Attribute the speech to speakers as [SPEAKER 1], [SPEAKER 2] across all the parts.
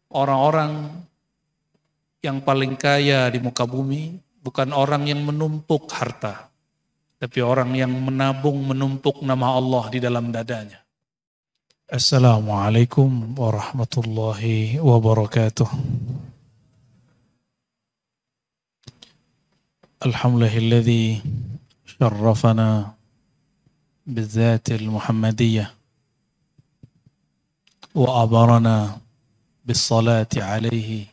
[SPEAKER 1] Orang-orang yang paling kaya di muka bumi bukan orang yang menumpuk harta, tapi orang yang menabung menumpuk nama Allah di dalam dadanya. Assalamualaikum warahmatullahi wabarakatuh. Alhamdulillahilladzi syarrafana bizzatil muhammadiyah wa abarana bis-salati alaihi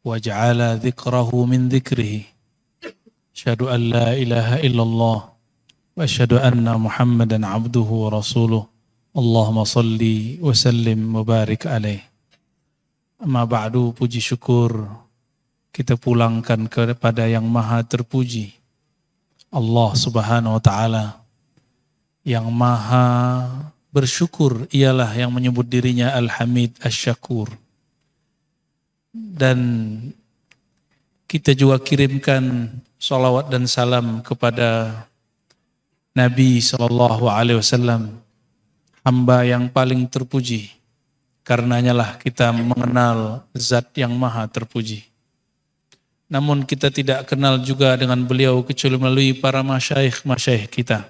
[SPEAKER 1] waj'ala dzikrahu min dzikrihi. Asyhadu an la ilaha illallah wa asyhadu anna Muhammadan abduhu wa rasuluh. Allahumma salli wa sallim wa barik alaih. Amma ba'du, puji syukur kita pulangkan kepada yang maha terpuji, Allah subhanahu wa ta'ala. Yang maha bersyukur ialah yang menyebut dirinya Al-Hamid Asy-Syakur. Dan kita juga kirimkan salawat dan salam kepada Nabi SAW, hamba yang paling terpuji. Karenanya lah kita mengenal zat yang maha terpuji. Namun kita tidak kenal juga dengan beliau kecuali melalui para masyayikh kita.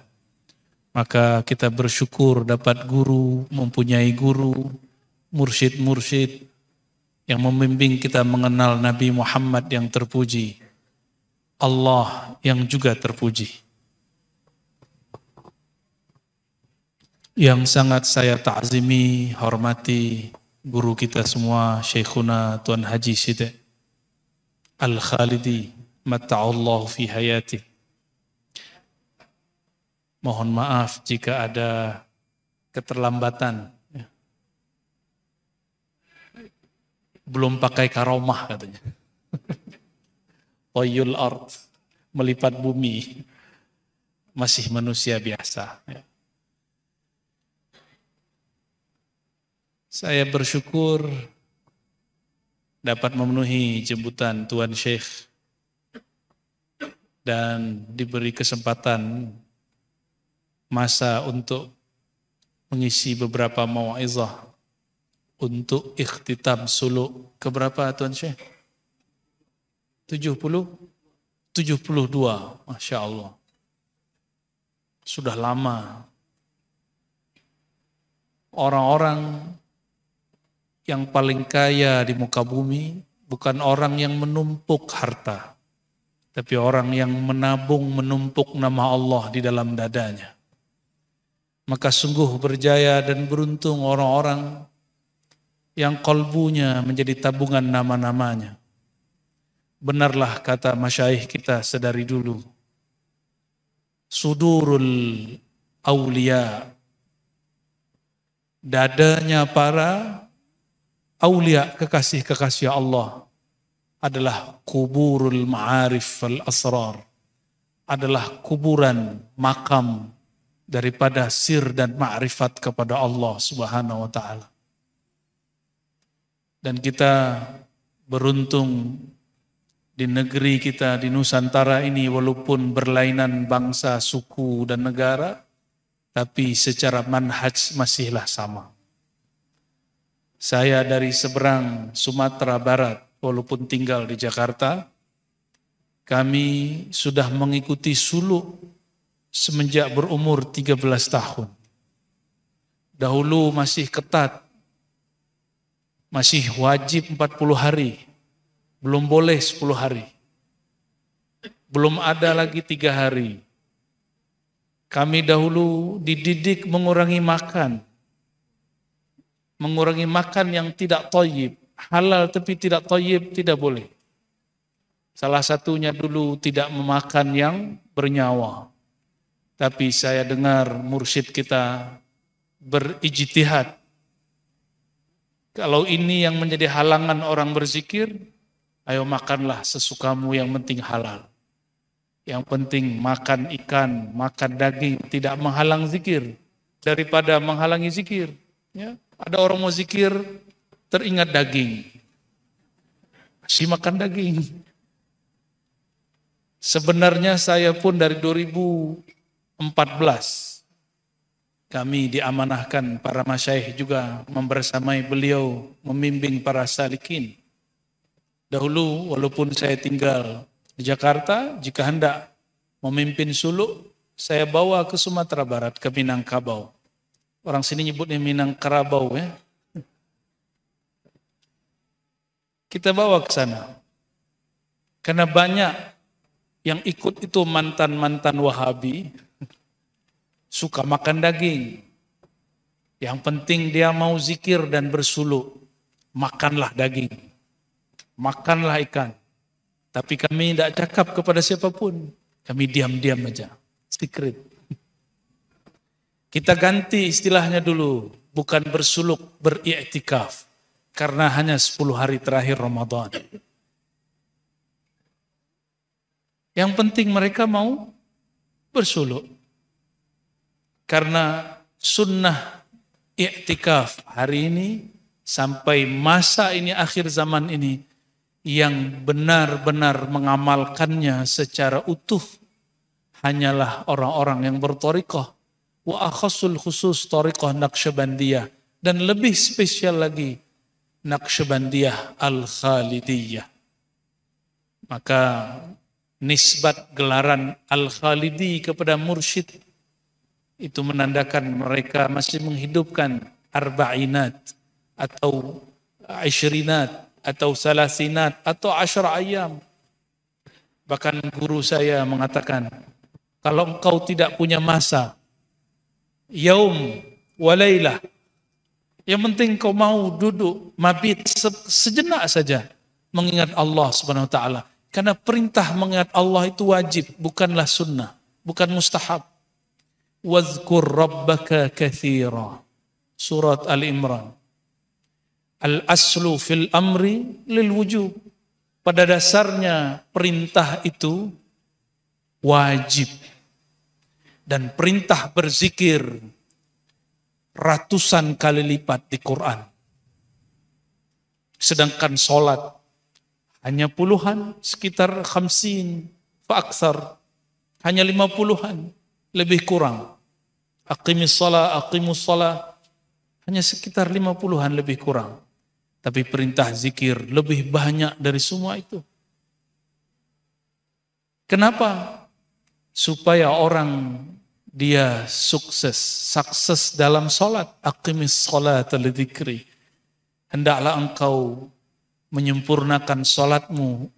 [SPEAKER 1] Maka kita bersyukur dapat guru, mempunyai guru, mursyid-mursyid yang membimbing kita mengenal Nabi Muhammad yang terpuji, Allah yang juga terpuji. Yang sangat saya ta'zimi, hormati guru kita semua, Syekhuna Tuan Haji Siddiq Al-Khalidi, matta'allahu fi hayati. Mohon maaf jika ada keterlambatan. Belum pakai karomah katanya. Toyul ard, melipat bumi, masih manusia biasa. Saya bersyukur dapat memenuhi jemputan Tuan Syekh dan diberi kesempatan masa untuk mengisi beberapa mau'izah untuk ikhtitam suluk keberapa Tuan Syekh? 72, Masya Allah. Sudah lama. Orang-orang yang paling kaya di muka bumi bukan orang yang menumpuk harta, tapi orang yang menabung menumpuk nama Allah di dalam dadanya. Maka sungguh berjaya dan beruntung orang-orang yang kalbunya menjadi tabungan nama-namanya. Benarlah kata masyayikh kita sedari dulu, sudurul aulia, dadanya para aulia, kekasih-kekasih Allah, adalah kuburul ma'arif wal asrar, adalah kuburan, makam daripada sir dan ma'rifat kepada Allah subhanahu wa ta'ala. Dan kita beruntung di negeri kita, di Nusantara ini, walaupun berlainan bangsa, suku, dan negara, tapi secara manhaj masihlah sama. Saya dari seberang Sumatera Barat, walaupun tinggal di Jakarta, kami sudah mengikuti suluk semenjak berumur 13 tahun. Dahulu masih ketat, masih wajib 40 hari, belum boleh 10 hari. Belum ada lagi 3 hari. Kami dahulu dididik mengurangi makan. Mengurangi makan yang tidak thayyib. Halal tapi tidak thayyib, tidak boleh. Salah satunya dulu tidak memakan yang bernyawa. Tapi saya dengar mursyid kita berijtihad. Kalau ini yang menjadi halangan orang berzikir, ayo makanlah sesukamu, yang penting halal. Yang penting makan ikan, makan daging, tidak menghalang zikir daripada menghalangi zikir. Ya, ada orang mau zikir teringat daging, masih makan daging. Sebenarnya saya pun dari 2014 kami diamanahkan para masyayikh juga membersamai beliau membimbing para salikin. Dahulu walaupun saya tinggal di Jakarta, jika hendak memimpin suluk, saya bawa ke Sumatera Barat, ke Minangkabau. Orang sini nyebutnya Minangkarabau ya. Kita bawa ke sana. Karena banyak yang ikut itu mantan-mantan Wahabi, suka makan daging. Yang penting dia mau zikir dan bersuluk, makanlah daging, makanlah ikan. Tapi kami tidak cakap kepada siapapun, kami diam-diam aja, secret. Kita ganti istilahnya dulu, bukan bersuluk, beriktikaf. Karena hanya 10 hari terakhir Ramadan. Yang penting mereka mau bersuluk. Karena sunnah iktikaf hari ini sampai masa ini akhir zaman ini yang benar-benar mengamalkannya secara utuh hanyalah orang-orang yang berthariqah wa akhasul khusus thariqah Naqsyabandiyah dan lebih spesial lagi Naqsyabandiyah Al-Khalidiyah. Maka nisbat gelaran Al-Khalidi kepada mursyid itu menandakan mereka masih menghidupkan arba'inat atau ishrinat atau salasinat atau asyra ayam. Bahkan guru saya mengatakan, kalau engkau tidak punya masa, yaum walailah, yang penting kau mau duduk mabit sejenak saja mengingat Allah Subhanahu wa taala. Karena perintah mengingat Allah itu wajib, bukanlah sunnah, bukan mustahab. Wazkur rabbaka katsira. Surat Al-Imran. Al-aslu fil amri lil wujub. Pada dasarnya perintah itu wajib. Dan perintah berzikir ratusan kali lipat di Quran. Sedangkan sholat hanya puluhan, sekitar 50 fa'aksar. Hanya 50-an, lebih kurang. Aqimus shalah, hanya sekitar 50-an lebih kurang. Tapi perintah zikir lebih banyak dari semua itu. Kenapa? Supaya orang dia sukses dalam sholat. Aqimus sholata lidzikri. Hendaklah engkau menyempurnakan sholatmu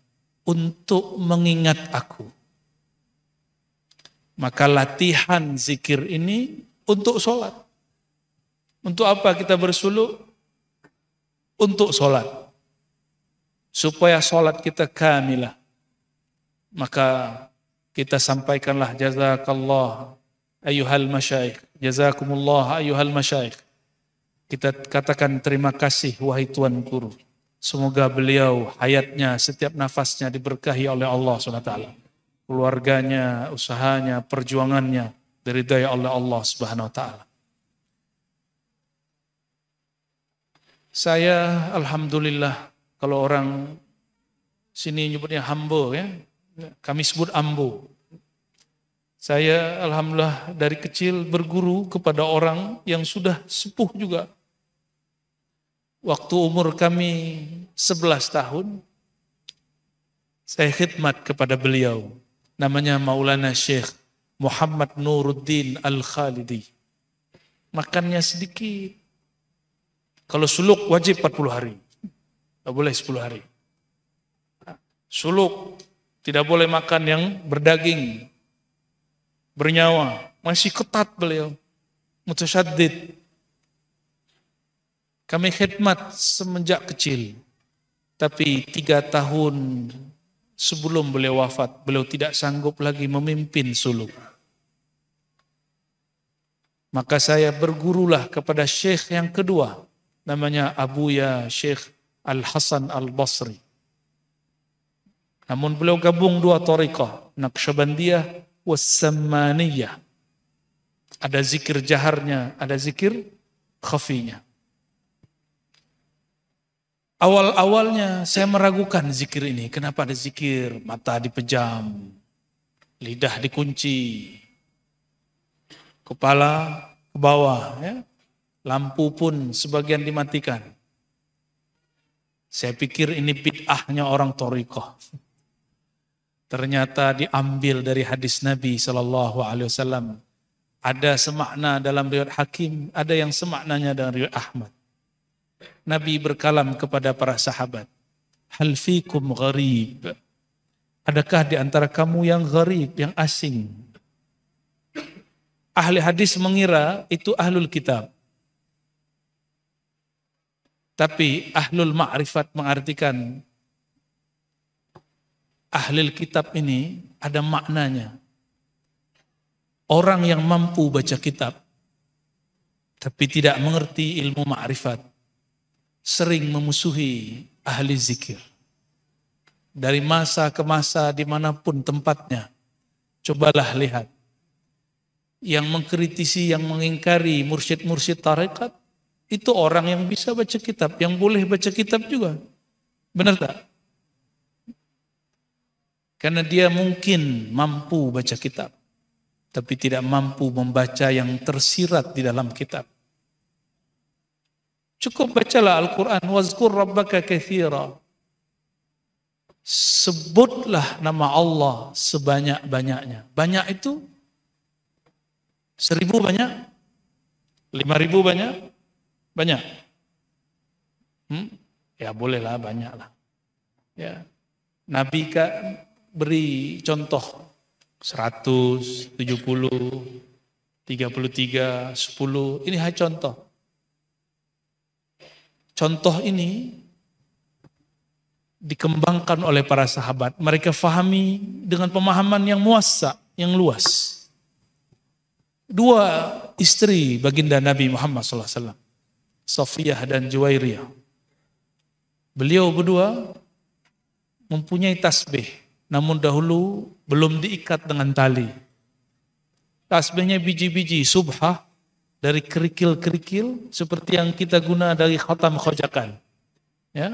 [SPEAKER 1] untuk mengingat aku. Maka latihan zikir ini untuk sholat. Untuk apa kita bersuluk? Untuk sholat. Supaya sholat kita kamilah. Maka kita sampaikanlah jazakallah ayyuhal masyayikh. Jazakumullah ayyuhal masyayikh. Kita katakan terima kasih wahai Tuan Guru. Semoga beliau hayatnya setiap nafasnya diberkahi oleh Allah SWT. Keluarganya, usahanya, perjuangannya diridai oleh Allah Subhanahu wa taala. Saya alhamdulillah, kalau orang sini nyebutnya hambo ya, kami sebut ambo. Saya alhamdulillah dari kecil berguru kepada orang yang sudah sepuh juga. Waktu umur kami 11 tahun, saya khidmat kepada beliau. Namanya Maulana Syekh Muhammad Nuruddin Al-Khalidi. Makannya sedikit. Kalau suluk wajib 40 hari. Tidak boleh 10 hari. Suluk tidak boleh makan yang berdaging, bernyawa. Masih ketat beliau. Mutasyaddid. Kami khidmat semenjak kecil. Tapi 3 tahun sebelum beliau wafat, beliau tidak sanggup lagi memimpin suluk. Maka saya bergurulah kepada syekh yang kedua. Namanya Abuya Syekh Al-Hasan Al-Basri. Namun beliau gabung 2 thariqah. Naqsyabandiyah was-Sammaniyah. Ada zikir jaharnya, ada zikir khafinya. Awal-awalnya saya meragukan zikir ini. Kenapa ada zikir? Mata dipejam, lidah dikunci, kepala ke bawah, ya. Lampu pun sebagian dimatikan. Saya pikir ini bid'ahnya orang thariqah. Ternyata diambil dari hadis Nabi SAW. Ada semakna dalam riwayat Hakim, ada yang semaknanya dalam riwayat Ahmad. Nabi berkalam kepada para sahabat, hal fikum gharib? Adakah di antara kamu yang gharib, yang asing? Ahli hadis mengira itu ahlul kitab. Tapi ahlul ma'rifat mengartikan ahlul kitab ini ada maknanya. Orang yang mampu baca kitab tapi tidak mengerti ilmu ma'rifat sering memusuhi ahli zikir. Dari masa ke masa dimanapun tempatnya, cobalah lihat. Yang mengkritisi, yang mengingkari mursyid-mursyid tarekat, itu orang yang bisa baca kitab, yang boleh baca kitab juga. Benar tak? Karena dia mungkin mampu baca kitab, tapi tidak mampu membaca yang tersirat di dalam kitab. Cukup bacalah Al-Quran, wazkur rabbaka katsira. Sebutlah nama Allah sebanyak-banyaknya. Banyak itu 1000 banyak? 5000 banyak? Banyak? Ya bolehlah, banyak lah. Ya. Nabi beri contoh 100, 70, 33, 10. Ini hanya contoh. Contoh ini dikembangkan oleh para sahabat. Mereka fahami dengan pemahaman yang muassa, yang luas. 2 istri baginda Nabi Muhammad SAW, Safiyah dan Juwairiyah. Beliau berdua mempunyai tasbih, namun dahulu belum diikat dengan tali. Tasbihnya biji-biji subhah dari kerikil-kerikil seperti yang kita guna dari khatam khojakan. Ya.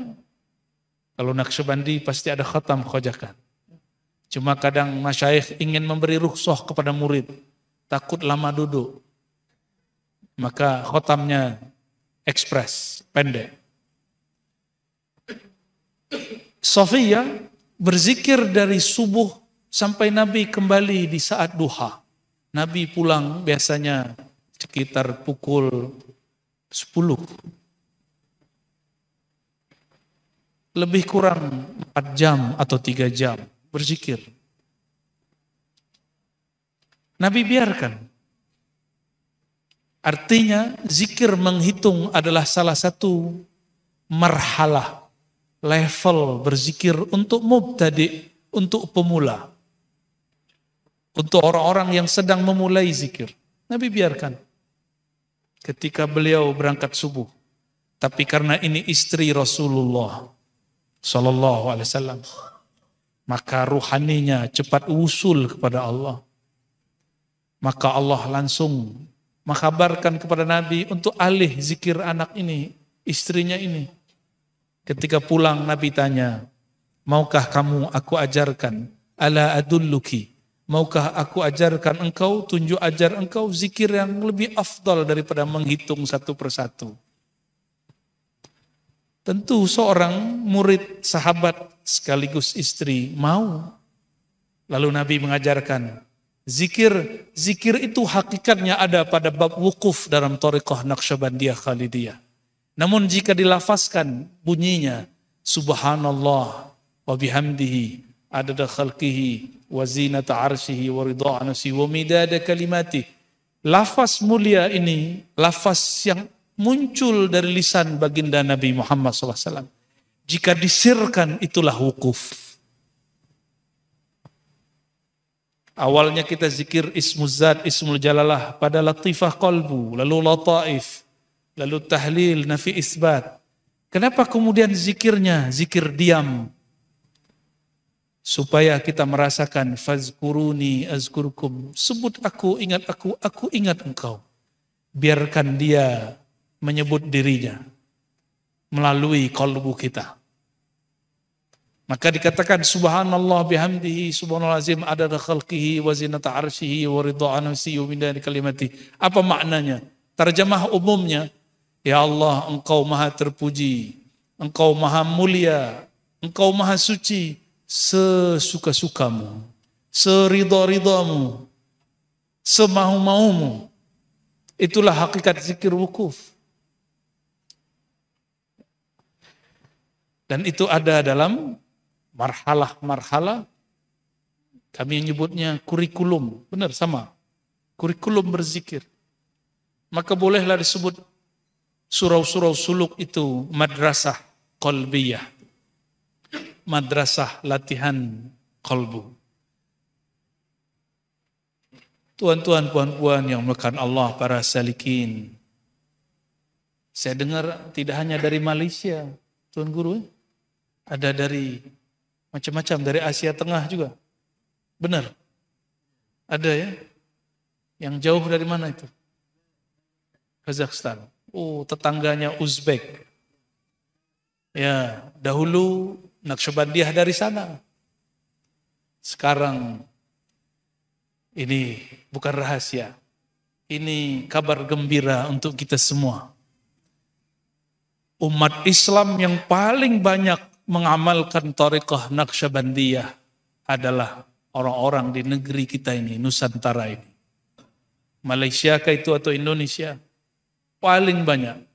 [SPEAKER 1] Kalau Naqsyabandi pasti ada khatam khojakan. Cuma kadang masyayikh ingin memberi rukhsah kepada murid, takut lama duduk. Maka khatamnya ekspres, pendek. Safiyah berzikir dari subuh sampai Nabi kembali di saat duha. Nabi pulang biasanya sekitar pukul 10. Lebih kurang 4 jam atau 3 jam berzikir. Nabi biarkan. Artinya zikir menghitung adalah salah satu marhalah, level berzikir untuk mubtadi, untuk pemula. Untuk orang-orang yang sedang memulai zikir. Nabi biarkan. Ketika beliau berangkat subuh. Tapi karena ini istri Rasulullah Sallallahu Alaihi Wasallam, maka ruhaninya cepat usul kepada Allah. Maka Allah langsung mengkabarkan kepada Nabi untuk alih zikir anak ini, istrinya ini. Ketika pulang Nabi tanya, maukah kamu aku ajarkan? Ala adulluki, maukah aku ajarkan engkau, tunjuk ajar engkau zikir yang lebih afdal daripada menghitung satu persatu. Tentu seorang murid sahabat sekaligus istri mau. Lalu Nabi mengajarkan, zikir itu hakikatnya ada pada bab wukuf dalam thariqah Naqsyabandiyah Khalidiyah. Namun jika dilafazkan bunyinya, subhanallah wa bihamdihi adada khalqihi wa zinata arshihi wa ridha nafsihi wa midada kalimati. Lafaz mulia ini, lafaz yang muncul dari lisan baginda Nabi Muhammad SAW. Jika disirkan itulah wukuf. Awalnya kita zikir ismuz zat, ismul jalalah pada latifah qalbu, lalu lataif, lalu tahlil, nafi isbat. Kenapa kemudian zikirnya zikir diam? Supaya kita merasakan fazkuruni azkurkum, sebut aku ingat engkau. Biarkan dia menyebut dirinya melalui qalbu kita. Maka dikatakan subhanallah bihamdihi subhanallazim adada khalqihi wa zinata arsyihi wa ridha nafsihi wa midada kalimati. Apa maknanya? Terjemah umumnya, ya Allah, Engkau maha terpuji, Engkau maha mulia, Engkau maha suci, sesuka-sukamu, seridha-ridhamu, semau-maumu. Itulah hakikat zikir wukuf. Dan itu ada dalam marhalah-marhalah, kami menyebutnya kurikulum, benar sama, kurikulum berzikir. Maka bolehlah disebut surau-surau suluk itu madrasah qalbiyah, madrasah latihan qalbu. Tuan-tuan, puan-puan yang melekat Allah, para salikin. Saya dengar tidak hanya dari Malaysia, Tuan Guru, ada dari macam-macam, dari Asia Tengah juga. Benar? Ada ya? Yang jauh dari mana itu? Kazakhstan. Oh, tetangganya Uzbek. Ya, dahulu Naqsyabandiyah dari sana. Sekarang ini bukan rahasia. Ini kabar gembira untuk kita semua. Umat Islam yang paling banyak mengamalkan thariqah Naqsyabandiyah adalah orang-orang di negeri kita ini, Nusantara ini. Malaysia kah itu atau Indonesia? Paling banyak.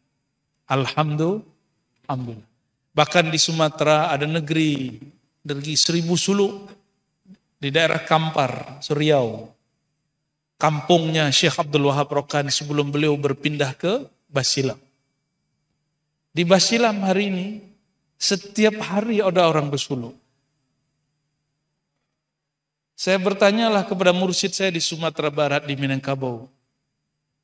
[SPEAKER 1] Alhamdulillah. Bahkan di Sumatera ada negeri 1000 suluk di daerah Kampar, Riau. Kampungnya Syekh Abdul Wahab Rokan sebelum beliau berpindah ke Basilam. Di Basilam hari ini, setiap hari ada orang bersuluk. Saya bertanyalah kepada mursyid saya di Sumatera Barat, di Minangkabau.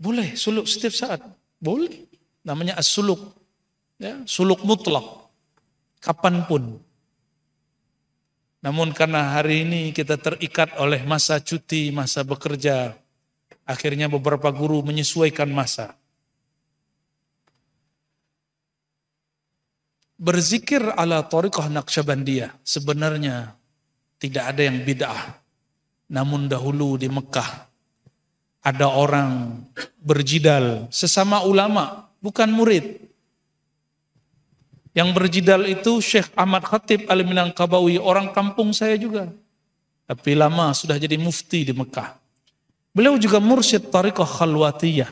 [SPEAKER 1] Boleh suluk setiap saat? Boleh. Namanya as-suluk. Ya, suluk mutlak. Kapanpun. Namun karena hari ini kita terikat oleh masa cuti, masa bekerja, akhirnya beberapa guru menyesuaikan masa. Berzikir ala thariqah Naqsyabandiyah sebenarnya tidak ada yang bid'ah. Namun dahulu di Mekah ada orang berjidal sesama ulama, bukan murid. Yang berjidal itu Syekh Ahmad Khatib Al-Minangkabawi, orang kampung saya juga. Tapi lama sudah jadi mufti di Mekah. Beliau juga mursyid thariqah khalwatiyah.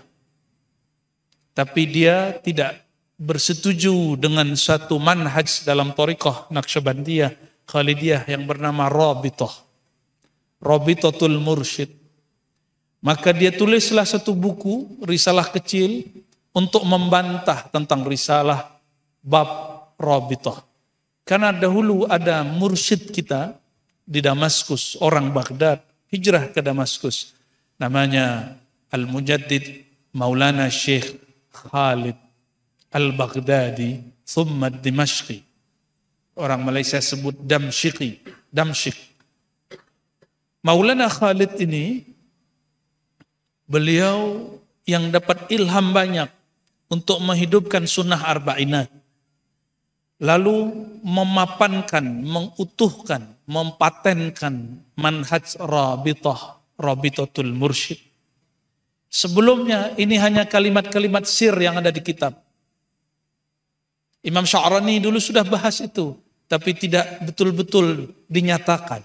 [SPEAKER 1] Tapi dia tidak bersetuju dengan satu manhaj dalam thariqah Naqsyabandiyah Khalidiyah yang bernama Rabithah. Rabithatul Mursyid. Maka dia tulislah satu buku, risalah kecil, untuk membantah tentang risalah bab Rabithah. Karena dahulu ada mursyid kita di Damaskus, orang Baghdad, hijrah ke Damaskus. Namanya Al-Mujaddid Maulana Syekh Khalid Al-Baghdadi, thumma Dimashqi. Orang Malaysia sebut Damsyqi, Damsyq. Maulana Khalid ini, beliau yang dapat ilham banyak untuk menghidupkan sunnah arba'inat. Lalu memapankan, mengutuhkan, mempatenkan manhaj Rabithah, Rabithatul Mursyid. Sebelumnya ini hanya kalimat-kalimat sir yang ada di kitab. Imam Sya'rani dulu sudah bahas itu, tapi tidak betul-betul dinyatakan.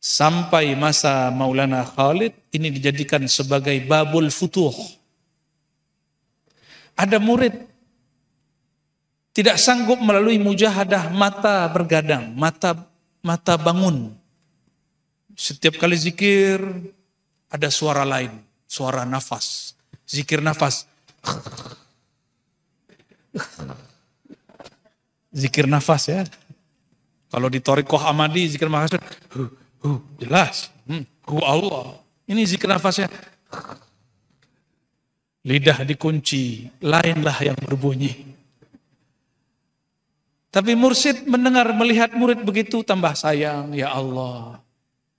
[SPEAKER 1] Sampai masa Maulana Khalid, ini dijadikan sebagai babul futuh. Ada murid tidak sanggup melalui mujahadah, mata bergadang, mata bangun. Setiap kali zikir ada suara lain, suara nafas. Zikir nafas. Zikir nafas ya. Kalau di Thariqah Ahmadi zikir nafas jelas. Allah. Ini zikir nafasnya. Lidah dikunci, lainlah yang berbunyi. Tapi mursyid mendengar, melihat murid begitu tambah sayang. Ya Allah,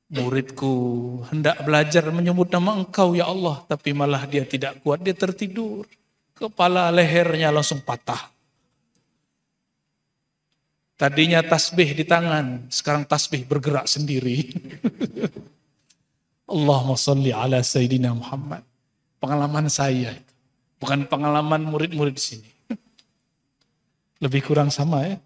[SPEAKER 1] muridku hendak belajar menyebut nama Engkau ya Allah. Tapi malah dia tidak kuat, dia tertidur. Kepala lehernya langsung patah. Tadinya tasbih di tangan, sekarang tasbih bergerak sendiri. Allahumma sholli ala Sayyidina Muhammad. Pengalaman saya, bukan pengalaman murid-murid di sini. Lebih kurang sama ya.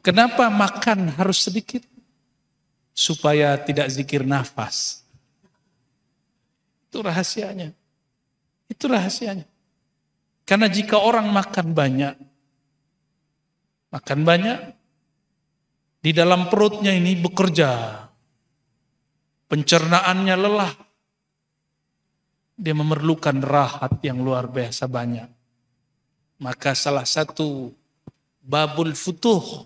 [SPEAKER 1] Kenapa makan harus sedikit? Supaya tidak zikir nafas. Itu rahasianya. Itu rahasianya. Karena jika orang makan banyak, di dalam perutnya ini bekerja, pencernaannya lelah, dia memerlukan rahat yang luar biasa banyak. Maka salah satu babul futuh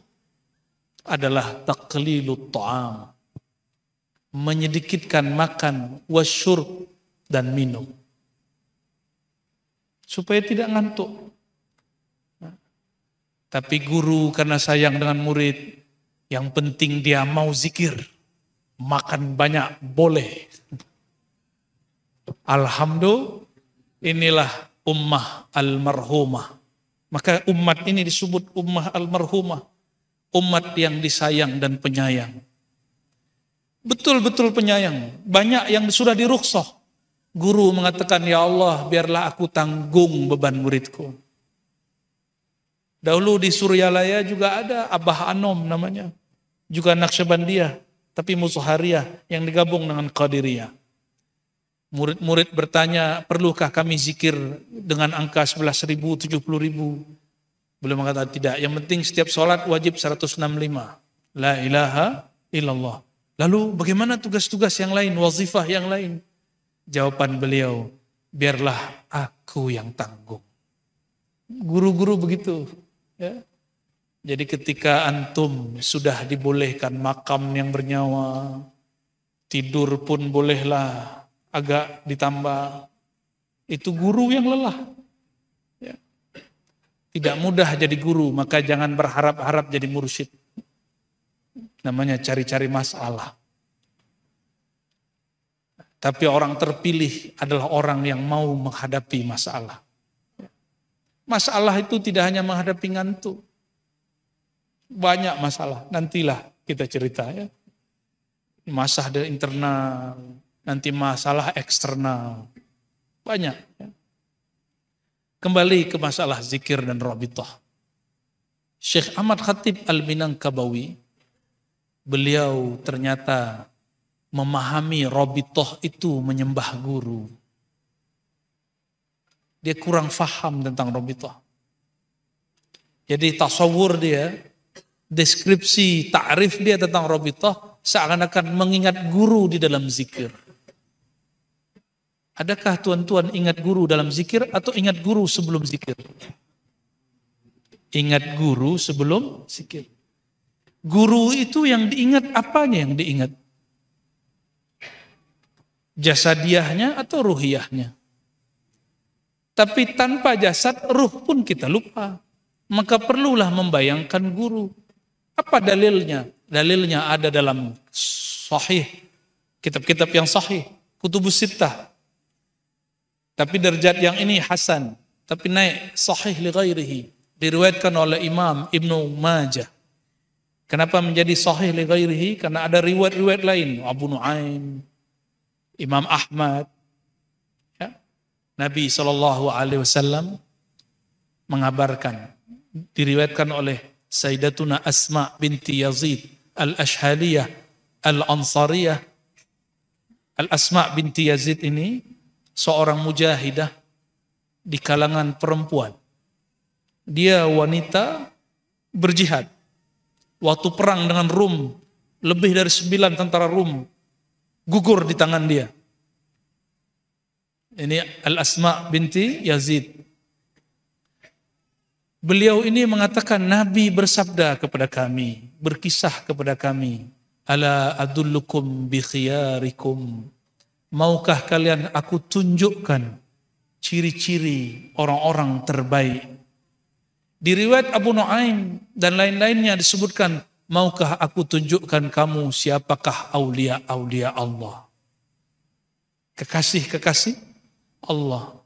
[SPEAKER 1] adalah taqlilut ta'am, menyedikitkan makan, wasyurb, dan minum. Supaya tidak ngantuk. Tapi guru karena sayang dengan murid, yang penting dia mau zikir, makan banyak boleh. Alhamdulillah, inilah ummah almarhumah. Maka umat ini disebut ummah almarhumah, umat yang disayang dan penyayang. Betul-betul penyayang. Banyak yang sudah dirukhsah. Guru mengatakan, ya Allah, biarlah aku tanggung beban muridku. Dahulu di Suryalaya juga ada Abah Anom namanya. Juga Naqsyabandiyah, tapi Mutahhariyah yang digabung dengan Qadiriyah. Murid-murid bertanya, perlukah kami zikir dengan angka 11.000, 70.000? Beliau mengatakan tidak. Yang penting setiap sholat wajib 165. La ilaha illallah. Lalu bagaimana tugas-tugas yang lain, wazifah yang lain? Jawaban beliau, biarlah aku yang tanggung. Guru-guru begitu. Ya. Jadi ketika antum sudah dibolehkan makam yang bernyawa, tidur pun bolehlah agak ditambah. Itu guru yang lelah. Ya. Tidak mudah jadi guru, maka jangan berharap-harap jadi mursyid. Namanya cari-cari masalah. Tapi orang terpilih adalah orang yang mau menghadapi masalah. Masalah itu tidak hanya menghadapi ngantuk. Banyak masalah, nantilah kita cerita ya. Masalah internal, nanti masalah eksternal. Banyak. Ya. Kembali ke masalah zikir dan rabithah. Syekh Ahmad Khatib Al-Minangkabawi, beliau ternyata memahami rabithah itu menyembah guru. Dia kurang faham tentang rabithah. Jadi tasawur dia, deskripsi, ta'rif dia tentang rabithah seakan-akan mengingat guru di dalam zikir. Adakah tuan-tuan ingat guru dalam zikir atau ingat guru sebelum zikir? Ingat guru sebelum zikir. Guru itu yang diingat, apanya yang diingat? Jasadiahnya atau ruhiyahnya? Tapi tanpa jasad, ruh pun kita lupa. Maka perlulah membayangkan guru. Apa dalilnya? Dalilnya ada dalam sahih. Kitab-kitab yang sahih. Kutubus sittah. Tapi derajat yang ini hasan. Tapi naik sahih li ghairihi. Diriwayatkan oleh Imam Ibnu Majah. Kenapa menjadi sahih li ghairihi? Karena ada riwayat-riwayat lain. Abu Nuaim, Imam Ahmad. Ya. Nabi SAW mengabarkan. Diriwayatkan oleh Sayyidatuna Asma binti Yazid Al-Ashhaliyah Al-Ansariyah. Al-Asma binti Yazid ini seorang mujahidah di kalangan perempuan. Dia wanita berjihad. Waktu perang dengan Rum, lebih dari 9 tentara Rum gugur di tangan dia. Ini Al-Asma binti Yazid. Beliau ini mengatakan, Nabi bersabda kepada kami, berkisah kepada kami, ala adullukum bi khiyarikum. Maukah kalian aku tunjukkan ciri-ciri orang-orang terbaik? Di riwayat Abu Nuaim dan lain-lainnya disebutkan, maukah aku tunjukkan kamu siapakah aulia-aulia Allah? Kekasih-kekasih Allah.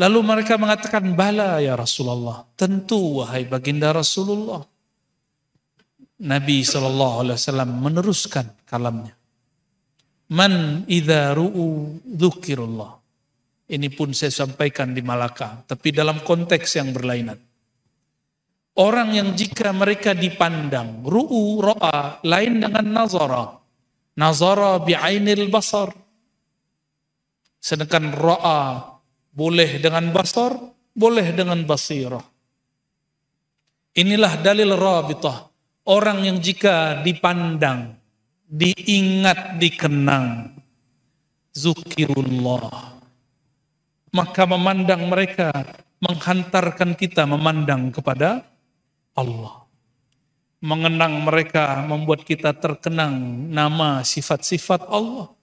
[SPEAKER 1] Lalu mereka mengatakan, bala ya Rasulullah. Tentu wahai baginda Rasulullah. Nabi SAW meneruskan kalamnya. Man idza ru'u dzukirullah. Ini pun saya sampaikan di Malaka, tapi dalam konteks yang berlainan. Orang yang jika mereka dipandang, ru'u, ro'a, lain dengan nazara. Nazara bi'ainil basar. Sedangkan ro'a boleh dengan basar, boleh dengan basirah. Inilah dalil rabitah. Orang yang jika dipandang, diingat, dikenang, zukirullah, maka memandang mereka menghantarkan kita memandang kepada Allah. Mengenang mereka membuat kita terkenang nama sifat-sifat Allah.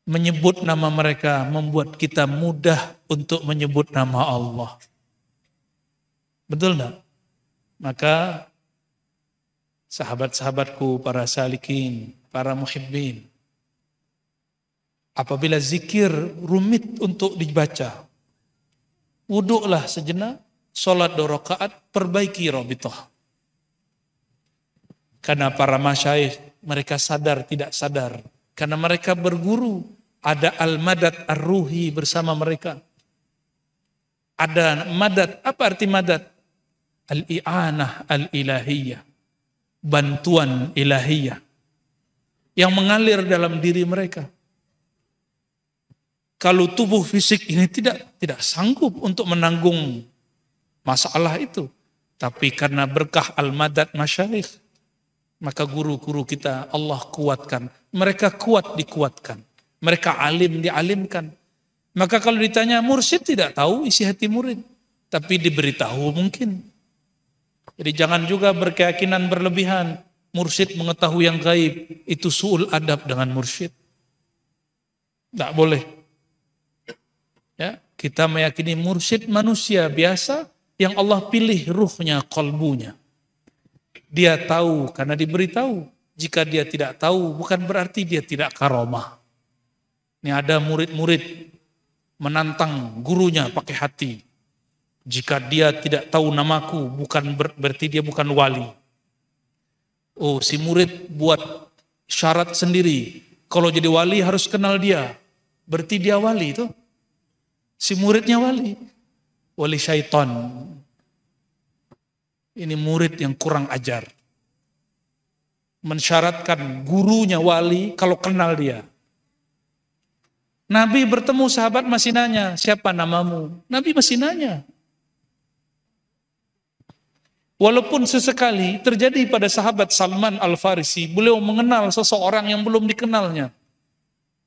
[SPEAKER 1] Menyebut nama mereka membuat kita mudah untuk menyebut nama Allah. Betul enggak? Maka sahabat-sahabatku, para salikin, para muhibbin, apabila zikir rumit untuk dibaca, wuduklah sejenak, sholat 2 rakaat, perbaiki rabithah. Karena para masyayikh, mereka sadar tidak sadar, karena mereka berguru, ada al-madad ar-ruhi bersama mereka. Ada madad, apa arti madad? Al-i'anah al-ilahiyah, bantuan ilahiyah yang mengalir dalam diri mereka. Kalau tubuh fisik ini tidak sanggup untuk menanggung masalah itu, tapi karena berkah al-madad masyayikh, maka guru-guru kita Allah kuatkan. Mereka kuat dikuatkan. Mereka alim dialimkan. Maka kalau ditanya, mursyid tidak tahu isi hati murid, tapi diberitahu mungkin. Jadi jangan juga berkeyakinan berlebihan. Mursyid mengetahui yang gaib, itu su'ul adab dengan mursyid. Tidak boleh. Ya, kita meyakini mursyid manusia biasa yang Allah pilih ruhnya, kolbunya. Dia tahu karena diberitahu. Jika dia tidak tahu, bukan berarti dia tidak karomah. Ini ada murid-murid menantang gurunya pakai hati. Jika dia tidak tahu namaku, bukan berarti dia bukan wali. Oh, si murid buat syarat sendiri. Kalau jadi wali harus kenal dia. Berarti dia wali itu. Si muridnya wali. Wali syaitan. Ini murid yang kurang ajar. Mensyaratkan gurunya wali kalau kenal dia. Nabi bertemu sahabat masih nanya, siapa namamu? Nabi masih nanya. Walaupun sesekali terjadi pada sahabat Salman Al-Farisi, beliau mengenal seseorang yang belum dikenalnya.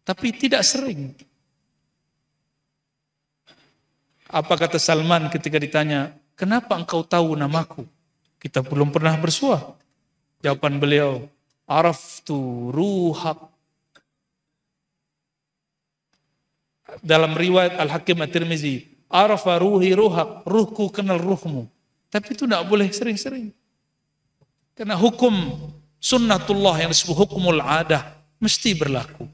[SPEAKER 1] Tapi tidak sering. Apa kata Salman ketika ditanya, kenapa engkau tahu namaku? Kita belum pernah bersuah. Jawaban beliau, araftu ruhak. Dalam riwayat Al-Hakim At-Tirmizi, arafa ruhi ruhak, ruhku kenal ruhmu. Tapi itu tidak boleh sering-sering. Karena hukum sunnatullah yang disebut hukumul adah mesti berlaku.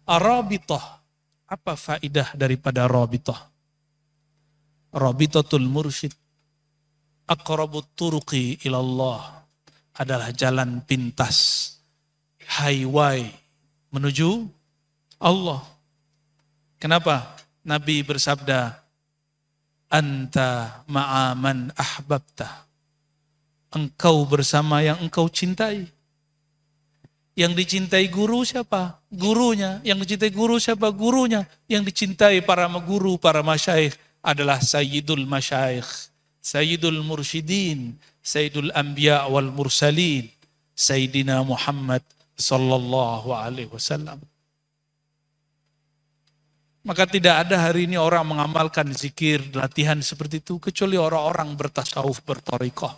[SPEAKER 1] Arabitah, apa faidah daripada rabitah? Rabitatul mursyid, aqrabut turuqi ilallah, adalah jalan pintas, highway menuju Allah. Kenapa? Nabi bersabda, anta ma'aman ahbabta. Engkau bersama yang engkau cintai. Yang dicintai guru siapa? Gurunya. Yang dicintai guru siapa? Gurunya. Yang dicintai para guru, para masyayikh adalah sayyidul masyayikh, sayyidul mursyidin, sayyidul anbiya wal mursalin, sayyidina Muhammad sallallahu alaihi wasallam. Maka tidak ada hari ini orang mengamalkan zikir, latihan seperti itu, kecuali orang-orang bertasawuf, berthariqah.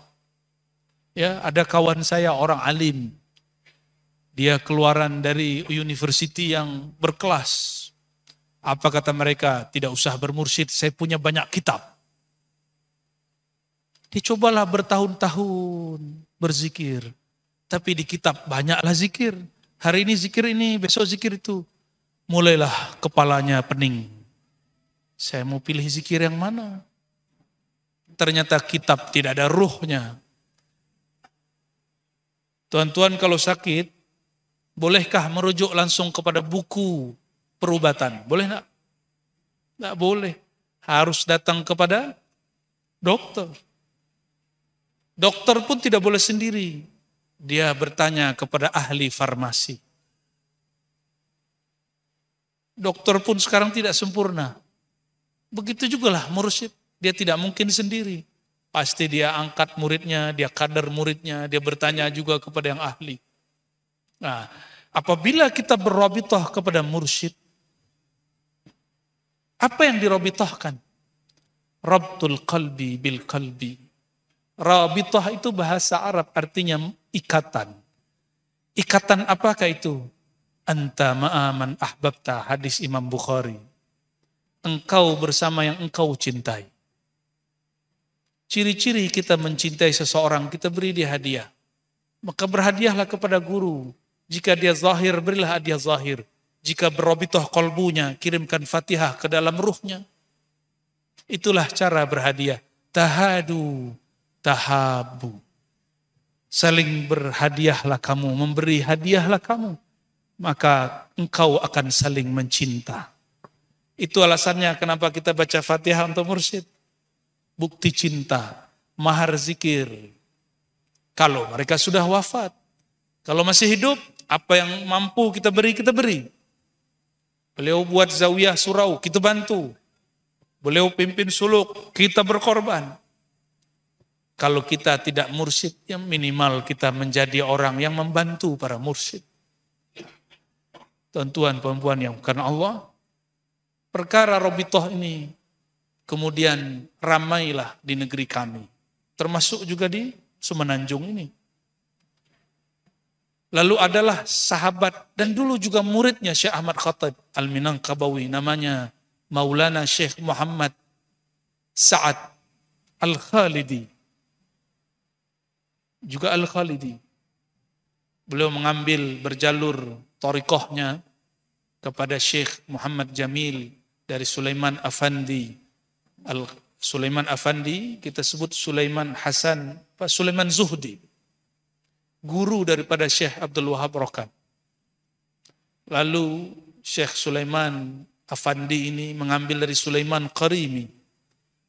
[SPEAKER 1] Ya, ada kawan saya orang alim. Dia keluaran dari university yang berkelas. Apa kata mereka? Tidak usah bermursyid, saya punya banyak kitab. Dicobalah bertahun-tahun berzikir. Tapi di kitab banyaklah zikir. Hari ini zikir ini, besok zikir itu. mulailah kepalanya pening. Saya mau pilih zikir yang mana? Ternyata kitab tidak ada ruhnya. Tuan-tuan kalau sakit, bolehkah merujuk langsung kepada buku perubatan? Boleh enggak? Enggak boleh. Harus datang kepada dokter. Dokter pun tidak boleh sendiri. Dia bertanya kepada ahli farmasi. Dokter pun sekarang tidak sempurna. Begitu jugalah mursyid. Dia tidak mungkin sendiri. Pasti dia angkat muridnya, dia kader muridnya, dia bertanya juga kepada yang ahli. Nah, apabila kita berrabithah kepada mursyid, apa yang dirabithahkan? Rabtul qalbi bil qalbi. Rabithah itu bahasa Arab, artinya ikatan. Ikatan apakah itu? Anta ma'aman ahbabta, hadis Imam Bukhari. Engkau bersama yang engkau cintai. Ciri-ciri kita mencintai seseorang, kita beri dia hadiah. Maka berhadiahlah kepada guru. Jika dia zahir, berilah hadiah zahir. Jika berrabithah qalbunya, kirimkan Fatihah ke dalam ruhnya. Itulah cara berhadiah. Tahadu, tahabu. Saling berhadiahlah kamu, memberi hadiahlah kamu. Maka engkau akan saling mencinta. Itu alasannya kenapa kita baca Fatihah untuk mursyid. Bukti cinta, mahar zikir. Kalau mereka sudah wafat, kalau masih hidup, apa yang mampu kita beri, kita beri. Beliau buat zawiyah surau, kita bantu. Beliau pimpin suluk, kita berkorban. Kalau kita tidak mursyid, yang minimal kita menjadi orang yang membantu para mursyid. Tuan-tuan, perempuan yang karena Allah, perkara rabithah ini kemudian ramailah di negeri kami. Termasuk juga di Semenanjung ini. Lalu adalah sahabat dan dulu juga muridnya Syekh Ahmad Khatib Al-Minangkabawi. Namanya Maulana Syekh Muhammad Sa'ad Al-Khalidi. Juga Al-Khalidi. Beliau mengambil berjalur thariqahnya kepada Syekh Muhammad Jamil dari Sulaiman Afandi. Sulaiman Afandi, kita sebut Sulaiman Hasan, Sulaiman Zuhdi, guru daripada Syekh Abdul Wahab Rokan. Lalu Syekh Sulaiman Afandi ini mengambil dari Sulaiman Qarimi.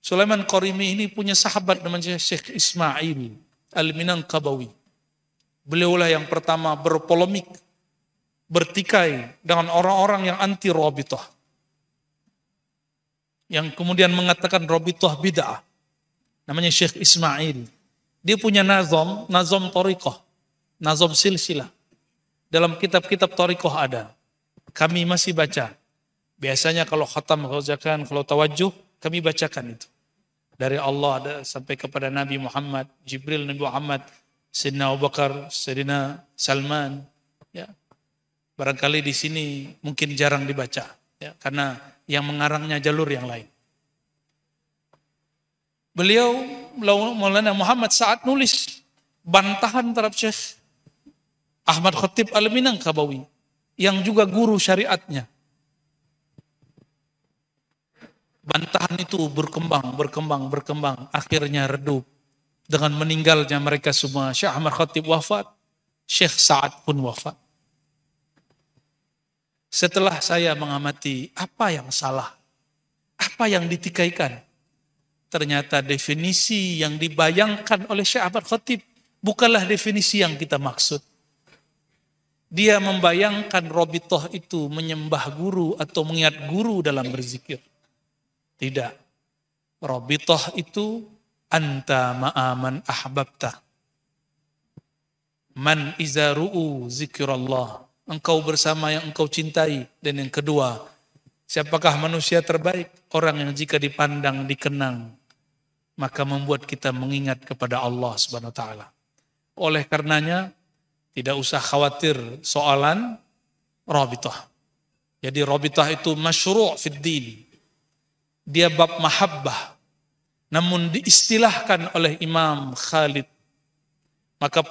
[SPEAKER 1] Sulaiman Qarimi ini punya sahabat namanya Syekh Ismail Al-Minangkabawi. Beliaulah yang pertama berpolemik, bertikai dengan orang-orang yang anti rabithah. Yang kemudian mengatakan rabithah bid'ah. Namanya Syekh Ismail. Dia punya nazam thariqah, nazam silsilah. Dalam kitab-kitab thariqah ada. Kami masih baca. Biasanya kalau khatam khazakan, kalau tawajuh, kami bacakan itu. Dari Allah ada sampai kepada Nabi Muhammad, Jibril Nabi Muhammad, Sayyidina Abu Bakar, Sayyidina Salman. Ya. Barangkali di sini mungkin jarang dibaca. Ya, karena yang mengarangnya jalur yang lain. Beliau, Maulana Muhammad Sa'ad nulis bantahan terhadap Syekh Ahmad Khatib Al-Minangkabawi yang juga guru syariatnya. Bantahan itu berkembang, akhirnya redup. Dengan meninggalnya mereka semua, Syekh Ahmad Khatib wafat, Syekh Sa'ad pun wafat. Setelah saya mengamati apa yang salah, apa yang ditikaikan, ternyata definisi yang dibayangkan oleh Syekh Ahmad Khatib bukanlah definisi yang kita maksud. Dia membayangkan rabithah itu menyembah guru atau mengingat guru dalam berzikir. Tidak. Rabithah itu anta ma'aman ahbabta. Man iza ru'u zikrullah. Engkau bersama yang engkau cintai. Dan yang kedua, siapakah manusia terbaik? Orang yang jika dipandang, dikenang, maka membuat kita mengingat kepada Allah Subhanahu wa taala. Oleh karenanya, tidak usah khawatir soalan rabithah. Jadi rabithah itu masyru' fid din. Dia bab mahabbah. Namun diistilahkan oleh Imam Khalid. Maka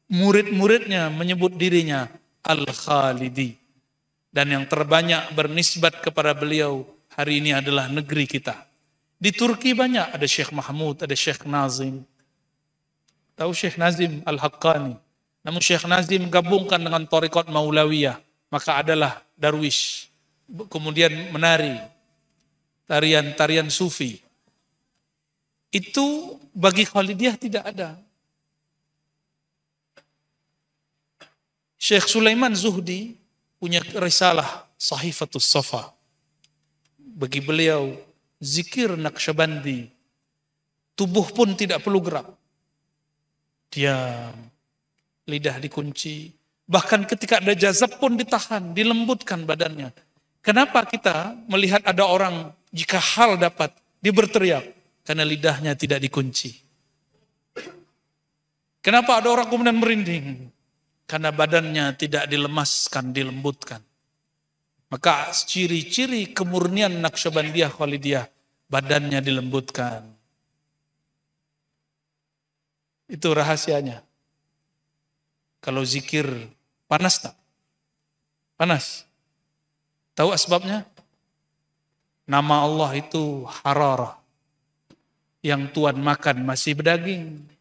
[SPEAKER 1] murid-muridnya menyebut dirinya Al-Khalidi. Dan yang terbanyak bernisbat kepada beliau hari ini adalah negeri kita. Di Turki banyak, ada Syekh Mahmud, ada Syekh Nazim. Tahu Syekh Nazim Al-Haqqani. Namun Syekh Nazim gabungkan dengan Thariqat Maulawiyah. Maka adalah darwish. Kemudian menari. Tarian sufi. Itu bagi Khalidiyah tidak ada. Syekh Sulaiman Zuhdi punya risalah Sahifatus Safa. Bagi beliau, zikir Naqsyabandi, tubuh pun tidak perlu gerak. Diam, lidah dikunci. Bahkan ketika ada jazab pun ditahan, dilembutkan badannya. Kenapa kita melihat ada orang jika hal dapat, dia berteriak? Karena lidahnya tidak dikunci. Kenapa ada orang kemudian merinding? Karena badannya tidak dilemaskan, dilembutkan. Maka ciri-ciri kemurnian Naqsyabandiyah Khalidiyah, badannya dilembutkan. Itu rahasianya. Kalau zikir, panas tak? Panas. Tahu asbabnya? Nama Allah itu hararah. Yang Tuhan makan masih berdaging.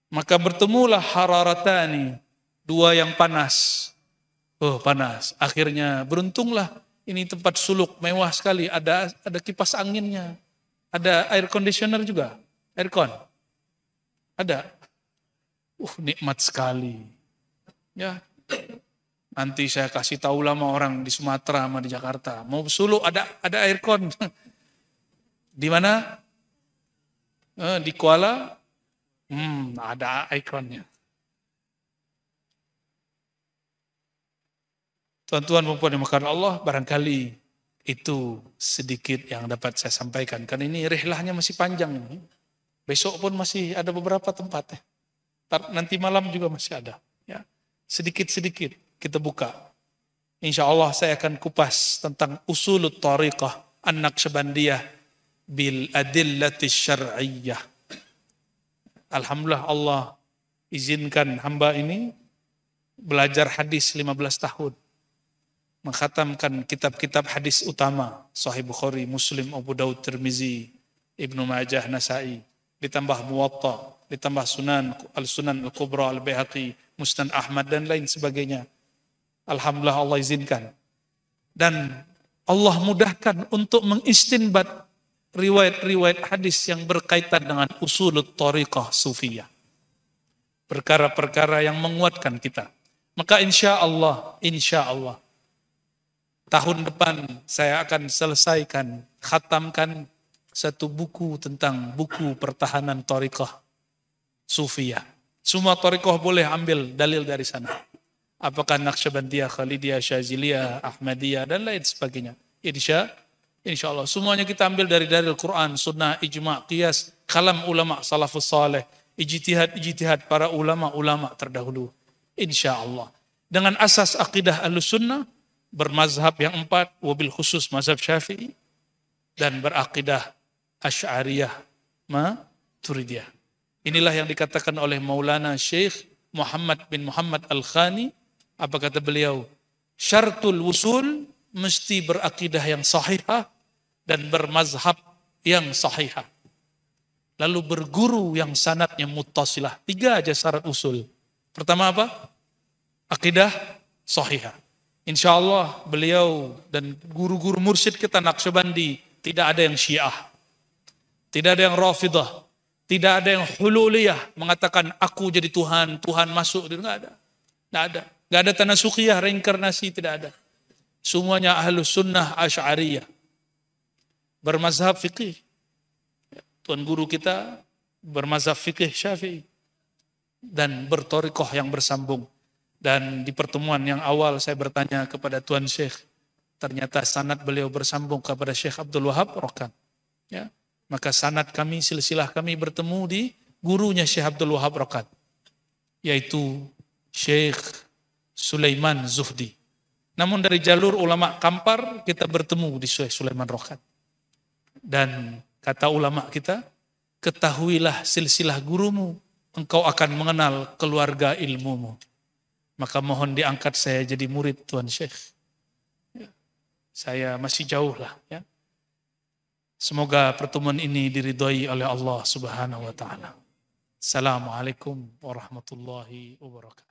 [SPEAKER 1] Maka bertemulah hararatani, dua yang panas. Oh panas, akhirnya beruntunglah ini tempat suluk mewah sekali, ada kipas anginnya, ada air conditioner juga, aircon, ada. Nikmat sekali. Ya, nanti saya kasih tahu lama orang di Sumatera sama di Jakarta, mau suluk ada aircon. Di mana? Di Kuala. Ada ikonnya. Tuan-tuan perempuan yang dimuliakan Allah, barangkali itu sedikit yang dapat saya sampaikan. Karena ini rihlahnya masih panjang. Besok pun masih ada beberapa tempat. Nanti malam juga masih ada. Ya, sedikit-sedikit kita buka. Insya Allah saya akan kupas tentang usulut tariqah an-Naqsyabandiyah bil adillati syar'iyyah. Alhamdulillah Allah izinkan hamba ini belajar hadis 15 tahun. Mengkhatamkan kitab-kitab hadis utama. Sahih Bukhari, Muslim, Abu Daud, Tirmizi, Ibnu Majah, Nasai. Ditambah Muwatta, ditambah Sunan Al-Kubra, Al-Baihaqi, Musnad Ahmad, dan lain sebagainya. Alhamdulillah Allah izinkan. Dan Allah mudahkan untuk mengistinbat riwayat-riwayat hadis yang berkaitan dengan usulut tariqah sufiyah. Perkara-perkara yang menguatkan kita. Maka insya Allah, tahun depan saya akan selesaikan, khatamkan satu buku tentang buku pertahanan tariqah sufiyah. Semua tariqah boleh ambil dalil dari sana. Apakah Naqsyabandiyah, Khalidiyah, Syaziliyah, Ahmadiyah, dan lain sebagainya. Insya Allah. Semuanya kita ambil dari dalil Quran, sunnah, ijma', qiyas, kalam ulama' salafus salih, ijtihad para ulama' terdahulu. Insya Allah. Dengan asas akidah Ahlussunnah, bermazhab yang 4, wabil khusus mazhab Syafi'i, dan berakidah Asy'ariyah, Maturidiyah. Inilah yang dikatakan oleh Maulana Syekh Muhammad bin Muhammad Al-Khani. Apa kata beliau? Syartul wusul, mesti berakidah yang sahihah dan bermazhab yang sahihah. Lalu berguru yang sanadnya muttasilah. 3 aja syarat usul. Pertama apa? Akidah sahihah. Insya Allah beliau dan guru-guru mursyid kita Naqsyabandi tidak ada yang Syiah. Tidak ada yang Rafidah. Tidak ada yang Hululiyah mengatakan aku jadi Tuhan, Tuhan masuk. Tidak ada. Tidak ada. Tidak ada tanasukiyah, reinkarnasi, tidak ada. Semuanya Ahlus Sunnah Asy'ariyah. Bermazhab fikih. Tuan guru kita bermazhab fikih Syafi'i. Dan berthariqah yang bersambung. Dan di pertemuan yang awal saya bertanya kepada Tuan Syekh. Ternyata sanad beliau bersambung kepada Syekh Abdul Wahab Rokan. Ya. Maka sanad kami, silsilah kami bertemu di gurunya Syekh Abdul Wahab Rokan. Yaitu Syekh Sulaiman Zuhdi. Namun dari jalur ulama Kampar kita bertemu di Syekh Sulaiman Rokan. Dan kata ulama kita, ketahuilah silsilah gurumu, engkau akan mengenal keluarga ilmumu. maka mohon diangkat saya jadi murid Tuan Syekh. Saya masih jauh lah ya. Semoga pertemuan ini diridhoi oleh Allah Subhanahu wa taala. Assalamualaikum warahmatullahi wabarakatuh.